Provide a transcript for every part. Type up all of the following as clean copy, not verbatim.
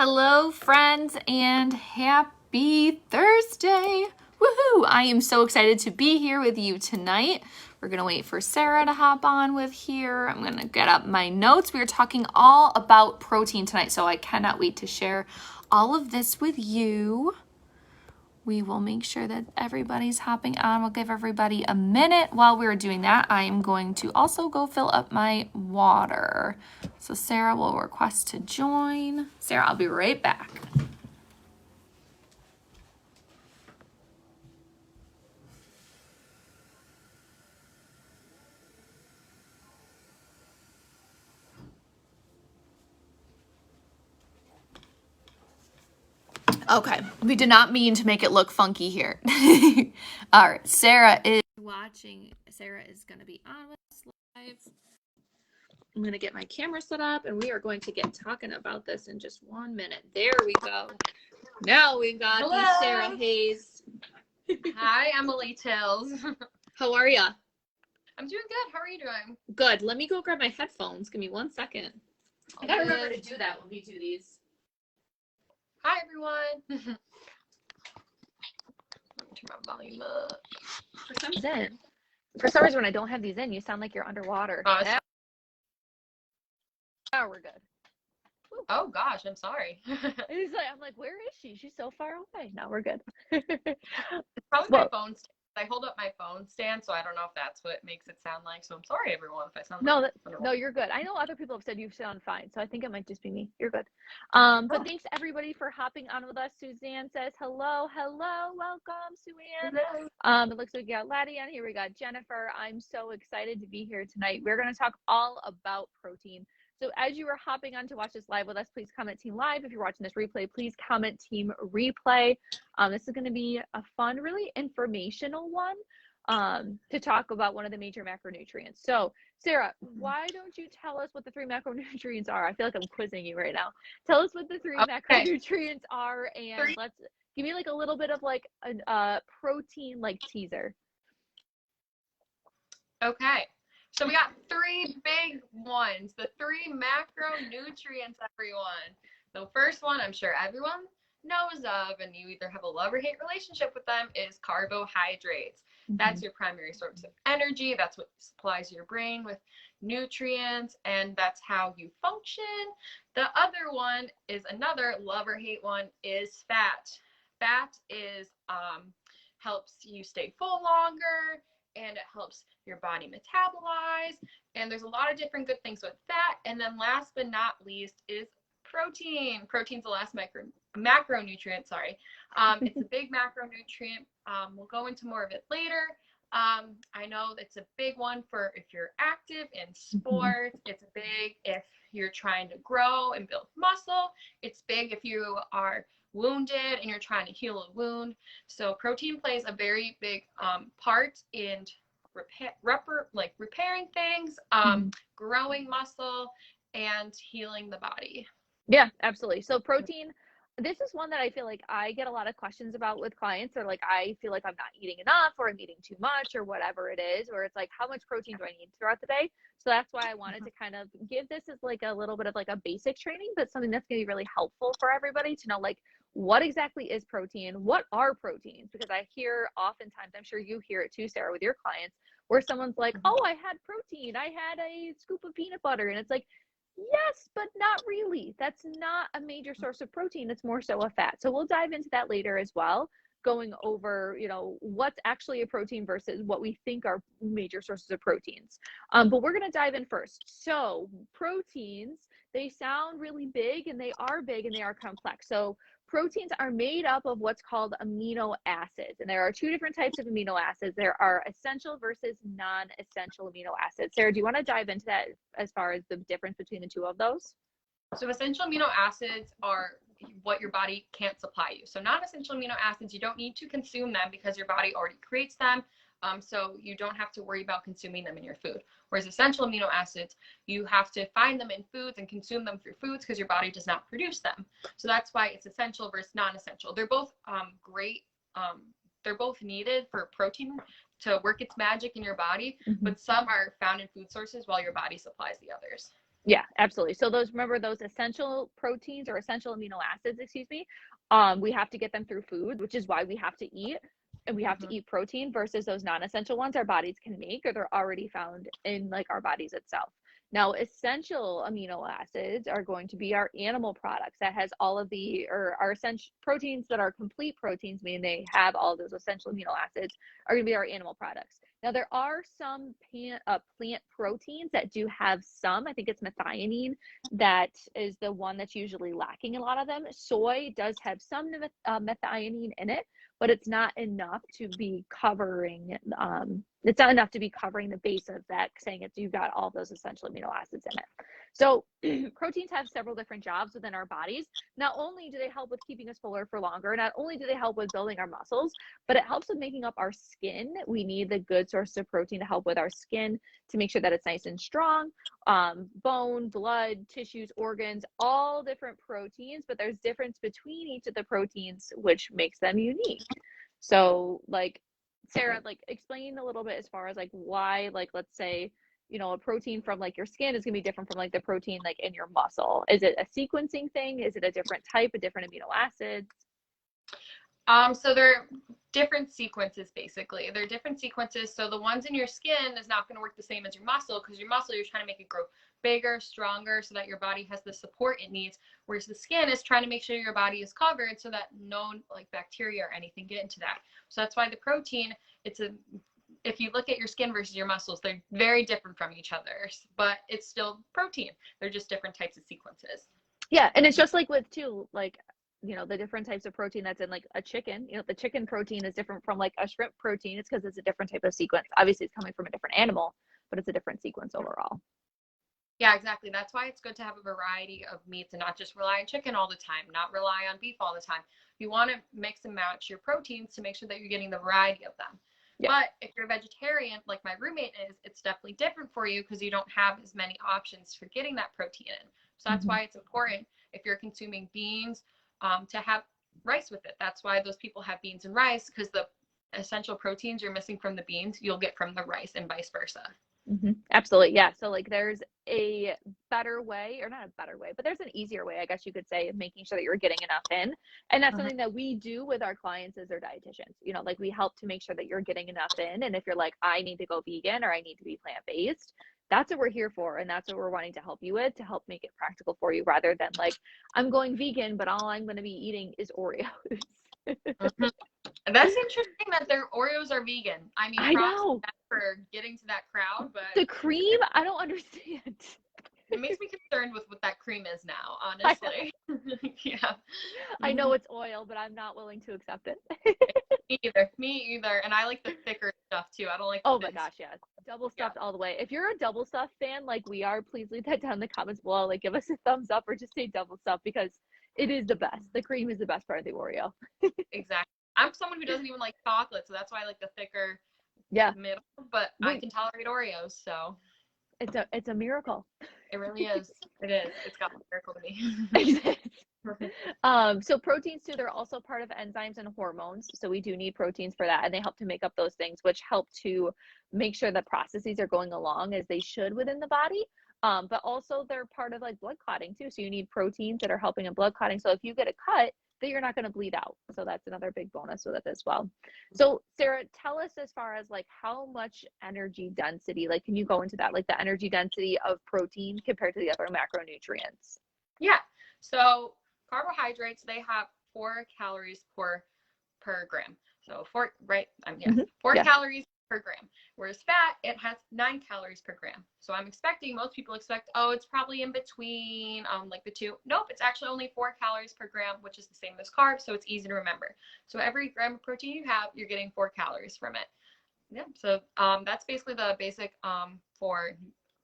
Hello, friends, and happy Thursday! Woohoo! I am so excited to be here with you tonight. We're going to wait for Sarah to hop on with here. I'm going to get up my notes. We are talking all about protein tonight, so I cannot wait to share all of this with you. We will make sure that everybody's hopping on. We'll give everybody a minute. While we're doing that, I am going to also go fill up my water. So Sarah will request to join. Sarah, I'll be right back. Okay, we did not mean to make it look funky here. All right, Sarah is watching. Sarah is going to be on with us live. I'm going to get my camera set up, and we are going to get talking about this in just 1 minute. There we go. Now we've got the Sarah Hayes. Hi, Emily Tills. How are ya? I'm doing good. How are you doing? Good. Let me go grab my headphones. Give me 1 second. I gotta remember to do that when we do these. Hi, everyone. Let me turn my volume up. For some reason, when I don't have these in, you sound like you're underwater. Oh, Now we're good. oh gosh, I'm sorry. I'm like, where is she? She's so far away. Now we're good. It's probably my phone stand. I hold up my phone stand, so I don't know if that's what makes it sound like. So I'm sorry, everyone, if I sound no, you're good. I know other people have said you sound fine, so I think it might just be me. You're good. But thanks everybody for hopping on with us. Suzanne says hello, welcome, Suzanne. It looks like we got Laddie on here. We got Jennifer. I'm so excited to be here tonight. We're going to talk all about protein. So as you are hopping on to watch this live with us, please comment Team Live. If you're watching this replay, please comment Team Replay. This is going to be a fun, really informational one to talk about one of the major macronutrients. So Sarah, why don't you tell us what the 3 macronutrients are? I feel like I'm quizzing you right now. Tell us what the 3 macronutrients are, and let's give me like a little bit of like a protein like teaser. Okay. So we got 3 big ones, the 3 macronutrients, everyone. The first one I'm sure everyone knows of, and you either have a love or hate relationship with them, is carbohydrates. That's your primary source of energy. That's what supplies your brain with nutrients, and that's how you function. The other one is another love or hate one, is fat. Fat is helps you stay full longer, and it helps your body metabolize, and there's a lot of different good things with fat. And then last but not least is protein. Protein's the last macronutrient, sorry. It's a big macronutrient. We'll go into more of it later. I know it's a big one for if you're active in sports. It's big if you're trying to grow and build muscle. It's big if you are wounded and you're trying to heal a wound. So protein plays a very big part in repairing things, growing muscle, and healing the body. Yeah, absolutely. So protein, this is one that I feel like I get a lot of questions about with clients. Or like, I feel like I'm not eating enough, or I'm eating too much, or whatever it is, or it's like, how much protein do I need throughout the day? So that's why I wanted to kind of give this as like a little bit of like a basic training, but something that's going to be really helpful for everybody to know, like, what exactly is protein? What are proteins? Because I hear oftentimes, I'm sure you hear it too, Sarah, with your clients, where someone's like, oh, I had protein. I had a scoop of peanut butter. And it's like, yes, but not really. That's not a major source of protein. It's more so a fat. So we'll dive into that later as well, going over, what's actually a protein versus what we think are major sources of proteins. But we're going to dive in first. So proteins, they sound really big, and they are big, and they are complex. So proteins are made up of what's called amino acids. And there are 2 different types of amino acids. There are essential versus non-essential amino acids. Sarah, do you want to dive into that as far as the difference between the 2 of those? So essential amino acids are what your body can't supply you. So non-essential amino acids, you don't need to consume them because your body already creates them. So you don't have to worry about consuming them in your food. Whereas essential amino acids, you have to find them in foods and consume them through foods because your body does not produce them. So that's why it's essential versus non-essential. They're both great. They're both needed for protein to work its magic in your body, but some are found in food sources while your body supplies the others. Yeah, absolutely. So remember those essential proteins or essential amino acids, excuse me, we have to get them through food, which is why we have to eat, and we have to Mhm. eat protein versus those non-essential ones our bodies can make or they're already found in like our bodies itself. Now, essential amino acids are going to be our animal products that has all of the or our essential proteins that are complete proteins, meaning they have all those essential amino acids, are going to be our animal products. Now, there are some plant proteins that do have some, I think it's methionine, that is the one that's usually lacking in a lot of them. Soy does have some methionine in it, but it's not enough to be covering, it's not enough to be covering the base of that, saying it's you've got all those essential amino acids in it. So proteins have several different jobs within our bodies. Not only do they help with keeping us fuller for longer, not only do they help with building our muscles, but it helps with making up our skin. We need the good source of protein to help with our skin to make sure that it's nice and strong. Bone, blood, tissues, organs, all different proteins, but there's difference between each of the proteins, which makes them unique. So like Sarah, like explain a little bit as far as like why, like let's say, a protein from like your skin is going to be different from like the protein like in your muscle. Is it a sequencing thing? Is it a different type, of different amino acids? So they're different sequences, basically. They're different sequences. So the ones in your skin is not going to work the same as your muscle, because your muscle, you're trying to make it grow bigger, stronger, so that your body has the support it needs. Whereas the skin is trying to make sure your body is covered so that no like bacteria or anything get into that. So that's why the protein, if you look at your skin versus your muscles, they're very different from each other, but it's still protein. They're just different types of sequences. Yeah, and it's just like with too, like the different types of protein that's in like a chicken. The chicken protein is different from like a shrimp protein. It's because it's a different type of sequence. Obviously, it's coming from a different animal, but it's a different sequence overall. Yeah, exactly. That's why it's good to have a variety of meats and not just rely on chicken all the time, not rely on beef all the time. You want to mix and match your proteins to make sure that you're getting the variety of them. Yeah. But if you're a vegetarian, like my roommate is, it's definitely different for you because you don't have as many options for getting that protein in. So that's why it's important if you're consuming beans to have rice with it. That's why those people have beans and rice, because the essential proteins you're missing from the beans, you'll get from the rice and vice versa. Absolutely. Yeah. So like there's a better way, or not a better way, but there's an easier way, I guess you could say, of making sure that you're getting enough in. And that's something that we do with our clients as their dietitians. Like we help to make sure that you're getting enough in. And if you're like, I need to go vegan or I need to be plant-based, that's what we're here for. And that's what we're wanting to help you with, to help make it practical for you, rather than like, I'm going vegan, but all I'm going to be eating is Oreos. That's interesting that their Oreos are vegan. I mean, I props know. for getting to that crowd, but The cream, I don't understand. it makes me concerned with what that cream is now, honestly. Yeah. I know it's oil, but I'm not willing to accept it. Me either. And I like the thicker stuff too. I don't like Oh my gosh, yeah. Double stuffed all the way. If you're a double stuffed fan like we are, please leave that down in the comments below. Like give us a thumbs up or just say double stuffed, because it is the best. The cream is the best part of the Oreo. Exactly. I'm someone who doesn't even like chocolate, so that's why I like the thicker middle, but I can tolerate Oreos, so it's a miracle. it really is. It is. It's got a miracle to me. So proteins too, they're also part of enzymes and hormones. So we do need proteins for that, and they help to make up those things, which help to make sure the processes are going along as they should within the body. But also they're part of like blood clotting too. So you need proteins that are helping in blood clotting. So if you get a cut, that you're not going to bleed out. So that's another big bonus with it as well. So Sarah, tell us as far as like how much energy density, like can you go into that, like the energy density of protein compared to the other macronutrients? Yeah. So carbohydrates, they have 4 calories per gram. So 4 calories per gram. Whereas fat, it has 9 calories per gram. So I'm expecting, most people expect, oh, it's probably in between like the two. Nope, it's actually only 4 calories per gram, which is the same as carbs, so it's easy to remember. So every gram of protein you have, you're getting 4 calories from it. Yeah, so that's basically the basic for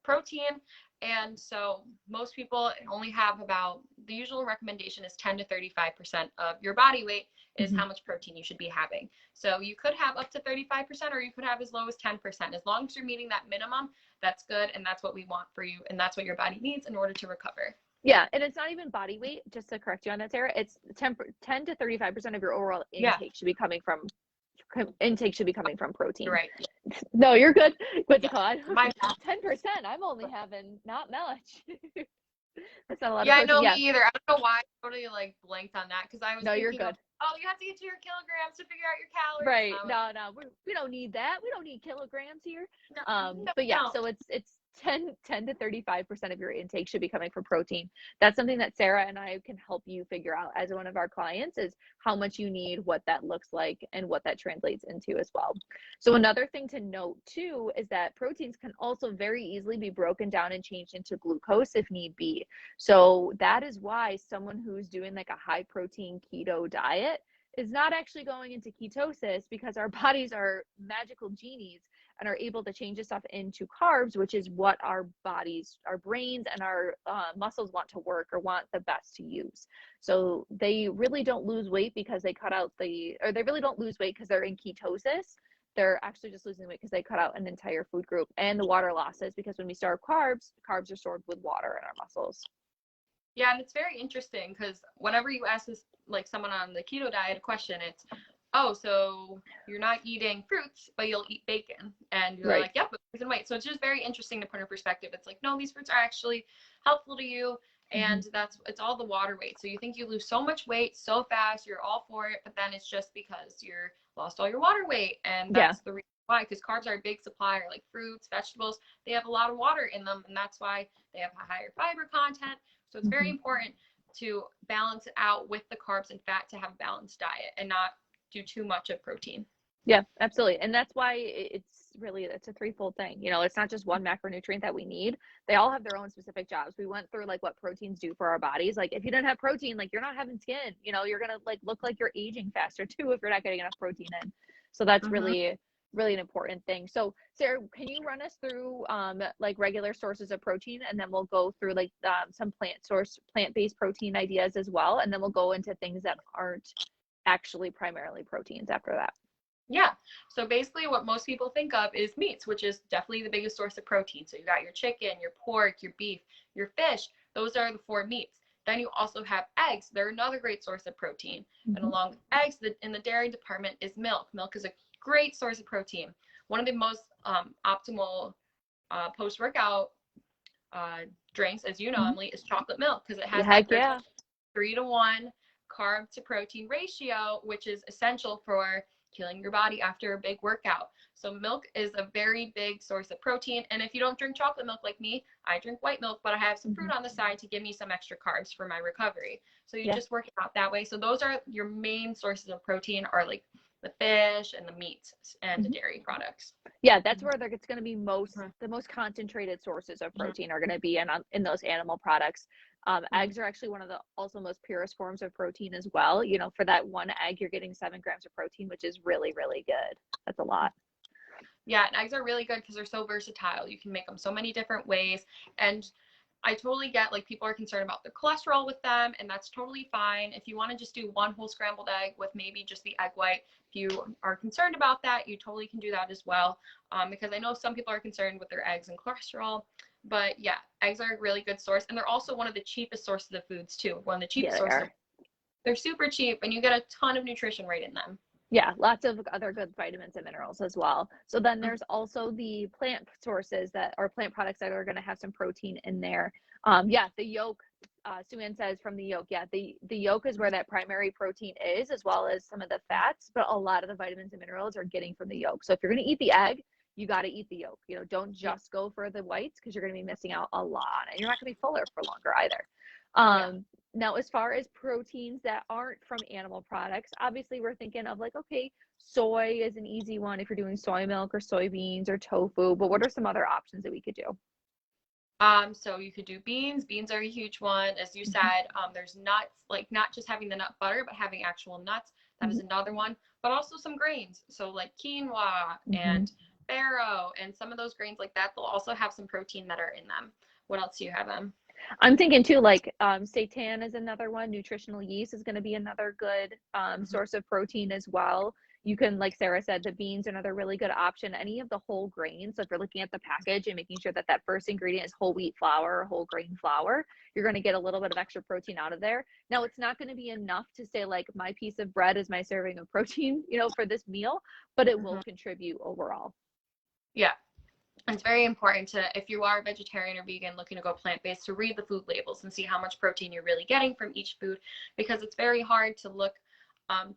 protein. And so most people only have about, the usual recommendation is 10 to 35% of your body weight is how much protein you should be having. So you could have up to 35%, or you could have as low as 10%. As long as you're meeting that minimum, that's good. And that's what we want for you. And that's what your body needs in order to recover. Yeah, and it's not even body weight, just to correct you on that, Sarah. It's 10 to 35% of your overall intake should be coming from intake should be coming from protein. You're right. No, you're good. Good to Yeah. call. My bad. 10%. I'm only having not much. That's not a lot Yeah, of I know protein. me either. I don't know why I totally like blanked on that because I was No, you're thinking of, good. oh, you have to get to your kilograms to figure out your calories. Right. And I was No, we don't need that. We don't need kilograms here. no, But yeah, no. so it's 10 to 35% of your intake should be coming from protein. That's something that Sarah and I can help you figure out as one of our clients, is how much you need, what that looks like, and what that translates into as well. So another thing to note too is that proteins can also very easily be broken down and changed into glucose if need be. So that is why someone who's doing like a high protein keto diet is not actually going into ketosis, because our bodies are magical genies and are able to change this stuff into carbs, which is what our bodies, our brains, and our muscles want to work or want the best to use. So they really don't lose weight because they cut out they really don't lose weight because they're in ketosis. They're actually just losing weight because they cut out an entire food group, and the water losses, because when we starve carbs are stored with water in our muscles. Yeah, and it's very interesting because whenever you ask this, like someone on the keto diet a question, it's, oh, so you're not eating fruits, but you'll eat bacon. And you're Right. like, yep, but losing weight. So it's just very interesting to put in perspective. It's like, no, these fruits are actually helpful to you. And it's all the water weight. So you think you lose so much weight so fast, you're all for it, but then it's just because you're lost all your water weight. And that's the reason why, because carbs are a big supplier, like fruits, vegetables, they have a lot of water in them. And that's why they have a higher fiber content. So it's very important to balance it out with the carbs and fat to have a balanced diet and not do too much of protein. Yeah, absolutely. And that's why it's a threefold thing. You know, it's not just one macronutrient that we need. They all have their own specific jobs. We went through like what proteins do for our bodies. Like if you don't have protein, like you're not having skin, you know, you're going to like look like you're aging faster too if you're not getting enough protein in. So that's really an important thing. So Sarah, can you run us through like regular sources of protein, and then we'll go through like some plant-based protein ideas as well, and then we'll go into things that aren't actually primarily proteins after that. Yeah. So basically what most people think of is meats, which is definitely the biggest source of protein. So you got your chicken, your pork, your beef, your fish. Those are the 4 meats. Then you also have eggs. They're another great source of protein. And along with eggs, in the dairy department is milk. Milk is a great source of protein. One of the most optimal post-workout drinks, as you know, Emily, is chocolate milk, because it has that 3-to-1 carb to protein ratio, which is essential for killing your body after a big workout. So milk is a very big source of protein. And if you don't drink chocolate milk like me, I drink white milk, but I have some fruit on the side to give me some extra carbs for my recovery. So you just work it out that way. So those are your main sources of protein, are like the fish and the meats and the dairy products. Yeah, that's where it's going to be the most concentrated sources of protein are going to be in those animal products. Eggs are actually one of the also most purest forms of protein as well. You know, for that one egg, you're getting 7 grams of protein, which is really, really good. That's a lot. Yeah, and eggs are really good because they're so versatile. You can make them so many different ways. And I totally get, like, people are concerned about the cholesterol with them, and that's totally fine. If you want to just do one whole scrambled egg with maybe just the egg white, if you are concerned about that, you totally can do that as well. Because I know some people are concerned with their eggs and cholesterol. But yeah, eggs are a really good source. And they're also one of the cheapest sources of foods too. One of the cheapest sources. They're super cheap, and you get a ton of nutrition right in them. Yeah, lots of other good vitamins and minerals as well. So then there's also the plant sources that are plant products that are going to have some protein in there. The yolk, Sue-Ann says from the yolk. Yeah, the yolk is where that primary protein is, as well as some of the fats, but a lot of the vitamins and minerals are getting from the yolk. So if you're going to eat the egg, you got to eat the yolk. You know, don't just go for the whites, because you're going to be missing out a lot, and you're not going to be fuller for longer either. Now, as far as proteins that aren't from animal products, obviously we're thinking of like, okay, soy is an easy one if you're doing soy milk or soybeans or tofu, but what are some other options that we could do? So you could do beans. Beans are a huge one. As you said, there's nuts, like not just having the nut butter, but having actual nuts. That is another one, but also some grains. So like quinoa and farro and some of those grains like that, they'll also have some protein that are in them. What else do you have them? I'm thinking too, like seitan is another one. Nutritional yeast is going to be another good source of protein as well. You can, like Sarah said, the beans are another really good option. Any of the whole grains. So if you're looking at the package and making sure that that first ingredient is whole wheat flour, whole grain flour, you're going to get a little bit of extra protein out of there. Now, it's not going to be enough to say like my piece of bread is my serving of protein, you know, for this meal, but it will contribute overall. Yeah. It's very important to, if you are vegetarian or vegan looking to go plant-based, to read the food labels and see how much protein you're really getting from each food, because it's very hard to look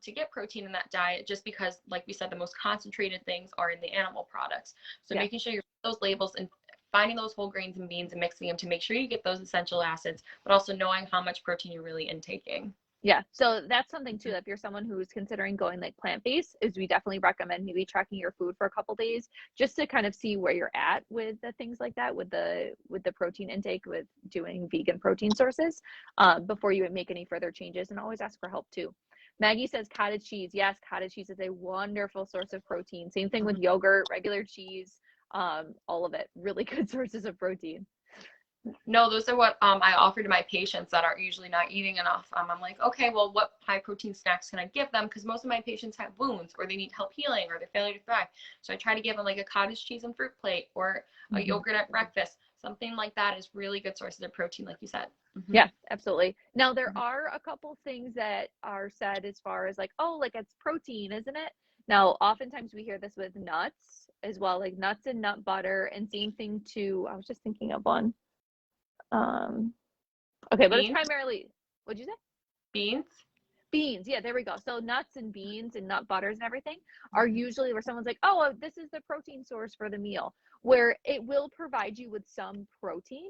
to get protein in that diet, just because, like we said, the most concentrated things are in the animal products. So making sure you read those labels and finding those whole grains and beans and mixing them to make sure you get those essential acids, but also knowing how much protein you're really intaking. Yeah, so that's something too. If you're someone who's considering going like plant-based, is we definitely recommend maybe tracking your food for a couple days just to kind of see where you're at with the things like that, with the protein intake, with doing vegan protein sources, before you make any further changes. And always ask for help too. Maggie says cottage cheese. Yes, cottage cheese is a wonderful source of protein. Same thing with yogurt, regular cheese, all of it. Really good sources of protein. No, those are what I offer to my patients that are usually not eating enough. I'm like, okay, well, what high protein snacks can I give them? Because most of my patients have wounds, or they need help healing, or they're failing to thrive. So I try to give them like a cottage cheese and fruit plate, or a yogurt at breakfast. Something like that is really good sources of protein, like you said. Yeah, absolutely. Now, there are a couple things that are said as far as like, oh, like it's protein, isn't it? Now, oftentimes we hear this with nuts as well, like nuts and nut butter, and same thing too. I was just thinking of one. Okay, but it's primarily, what'd you say? Beans. Yeah, there we go. So nuts and beans and nut butters and everything are usually where someone's like, oh, this is the protein source for the meal, where it will provide you with some protein,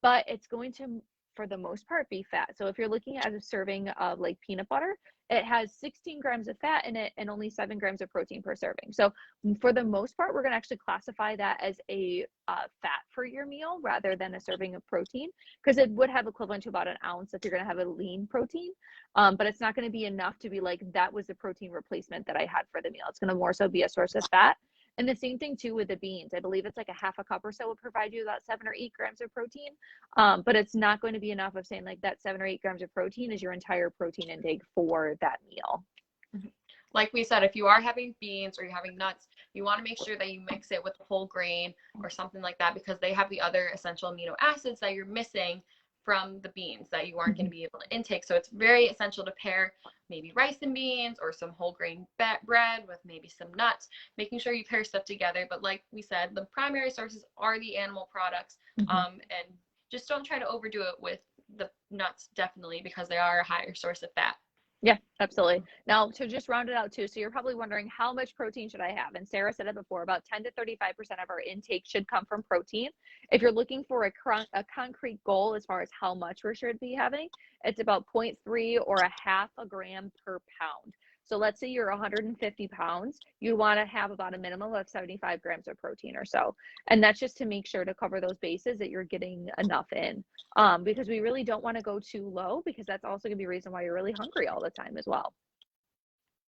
but it's going to, for the most part, be fat. So if you're looking at a serving of like peanut butter, it has 16 grams of fat in it and only 7 grams of protein per serving. So for the most part, we're going to actually classify that as a fat for your meal rather than a serving of protein, because it would have equivalent to about an ounce if you're going to have a lean protein. But it's not going to be enough to be like, that was the protein replacement that I had for the meal. It's going to more so be a source of fat. And the same thing too with the beans. I believe it's like a half a cup or so will provide you about 7 or 8 grams of protein. But it's not going to be enough of saying like that 7 or 8 grams of protein is your entire protein intake for that meal. Like we said, if you are having beans or you're having nuts, you want to make sure that you mix it with whole grain or something like that, because they have the other essential amino acids that you're missing from the beans that you aren't going to be able to intake. So it's very essential to pair maybe rice and beans or some whole grain bread with maybe some nuts, making sure you pair stuff together. But like we said, the primary sources are the animal products, and just don't try to overdo it with the nuts, definitely, because they are a higher source of fat. Yeah, absolutely. Now, to just round it out too, so you're probably wondering, how much protein should I have? And Sarah said it before, about 10 to 35% of our intake should come from protein. If you're looking for a concrete goal as far as how much we should be having, it's about 0.3 or a half a gram per pound. So let's say you're 150 pounds, you want to have about a minimum of 75 grams of protein or so. And that's just to make sure to cover those bases that you're getting enough in, because we really don't want to go too low, because that's also going to be a reason why you're really hungry all the time as well.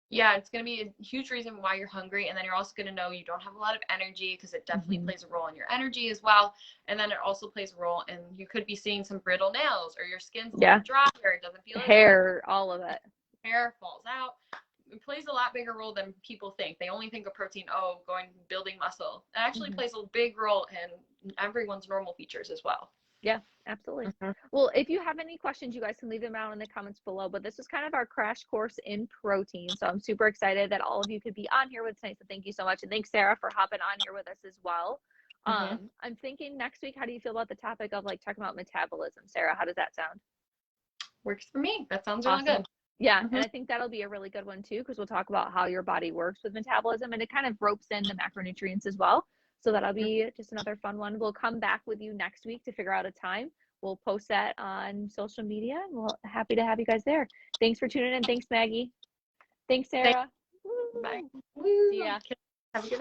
Yeah, it's going to be a huge reason why you're hungry. And then you're also going to know you don't have a lot of energy, because it definitely plays a role in your energy as well. And then it also plays a role in, you could be seeing some brittle nails, or your skin's a little dry, or it doesn't feel hair, all of it. Hair falls out. It plays a lot bigger role than people think. They only think of protein, building muscle. It actually plays a big role in everyone's normal features as well. Yeah, absolutely. Well, if you have any questions, you guys can leave them out in the comments below. But this is kind of our crash course in protein. So I'm super excited that all of you could be on here with tonight. So thank you so much. And thanks, Sarah, for hopping on here with us as well. I'm thinking next week, how do you feel about the topic of like talking about metabolism? Sarah, how does that sound? Works for me. That sounds really good. Yeah, and I think that'll be a really good one too, because we'll talk about how your body works with metabolism, and it kind of ropes in the macronutrients as well. So that'll be just another fun one. We'll come back with you next week to figure out a time. We'll post that on social media, and we're happy to have you guys there. Thanks for tuning in. Thanks, Maggie. Thanks, Sarah. Bye. See ya. Have a good